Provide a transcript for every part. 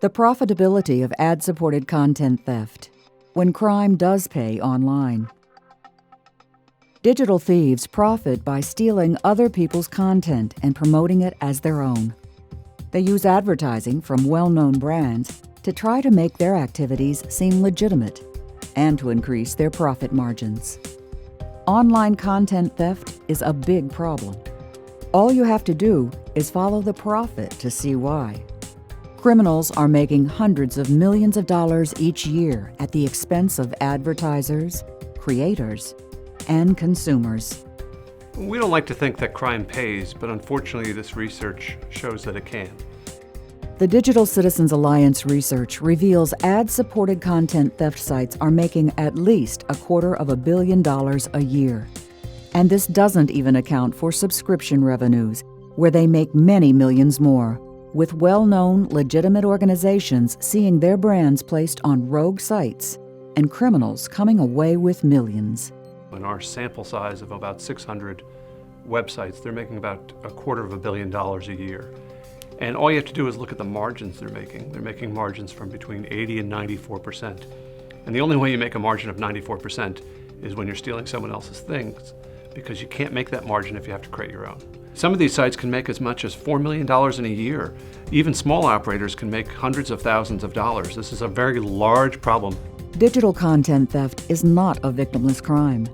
The profitability of ad-supported content theft when crime does pay online. Digital thieves profit by stealing other people's content and promoting it as their own. They use advertising from well-known brands to try to make their activities seem legitimate and to increase their profit margins. Online content theft is a big problem. All you have to do is follow the profit to see why. Criminals are making hundreds of millions of dollars each year at the expense of advertisers, creators, and consumers. We don't like to think that crime pays, but unfortunately this research shows that it can. The Digital Citizens Alliance research reveals ad-supported content theft sites are making at least $250 million a year. And this doesn't even account for subscription revenues, where they make many millions more, with well-known, legitimate organizations seeing their brands placed on rogue sites and criminals coming away with millions. In our sample size of about 600 websites, they're making about $250 million a year. And all you have to do is look at the margins they're making. They're making margins from between 80 and 94%. And the only way you make a margin of 94% is when you're stealing someone else's things, because you can't make that margin if you have to create your own. Some of these sites can make as much as $4 million in a year. Even small operators can make hundreds of thousands of dollars. This is a very large problem. Digital content theft is not a victimless crime.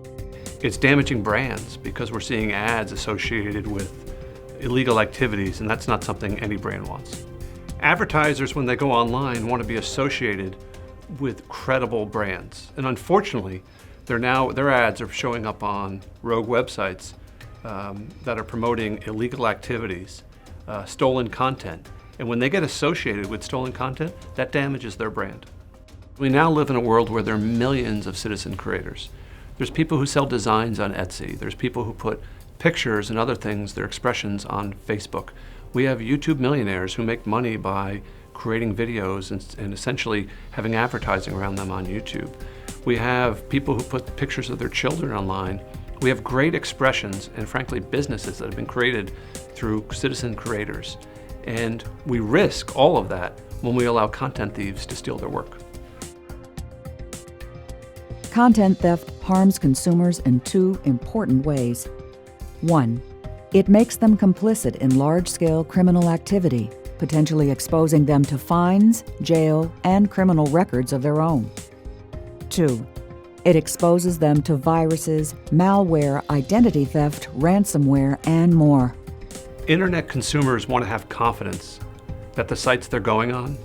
It's damaging brands because we're seeing ads associated with illegal activities, and that's not something any brand wants. Advertisers, when they go online, want to be associated with credible brands. And unfortunately, their ads are showing up on rogue websites that are promoting illegal activities, stolen content. And when they get associated with stolen content, that damages their brand. We now live in a world where there are millions of citizen creators. There's people who sell designs on Etsy. There's people who put pictures and other things, their expressions, on Facebook. We have YouTube millionaires who make money by creating videos and essentially having advertising around them on YouTube. We have people who put pictures of their children online. We have great expressions and frankly businesses that have been created through citizen creators. And we risk all of that when we allow content thieves to steal their work. Content theft harms consumers in two important ways. 1. It makes them complicit in large-scale criminal activity, potentially exposing them to fines, jail, and criminal records of their own. 2. It exposes them to viruses, malware, identity theft, ransomware, and more. Internet consumers want to have confidence that the sites they're going on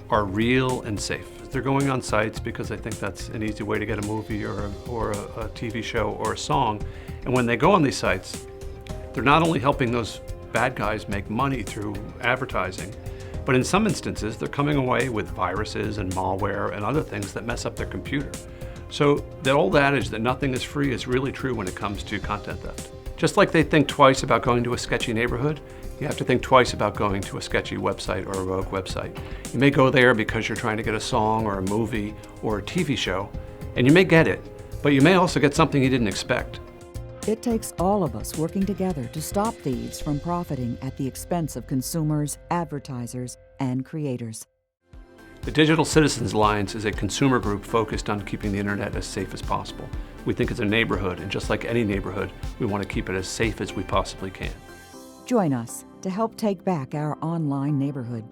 are real and safe. They're going on sites because they think that's an easy way to get a movie or a TV show or a song. And when they go on these sites, they're not only helping those bad guys make money through advertising, but in some instances, they're coming away with viruses and malware and other things that mess up their computer. So that old adage that nothing is free is really true when it comes to content theft. Just like they think twice about going to a sketchy neighborhood, you have to think twice about going to a sketchy website or a rogue website. You may go there because you're trying to get a song or a movie or a TV show, and you may get it, but you may also get something you didn't expect. It takes all of us working together to stop thieves from profiting at the expense of consumers, advertisers, and creators. The Digital Citizens Alliance is a consumer group focused on keeping the internet as safe as possible. We think it's a neighborhood, and just like any neighborhood, we want to keep it as safe as we possibly can. Join us to help take back our online neighborhood.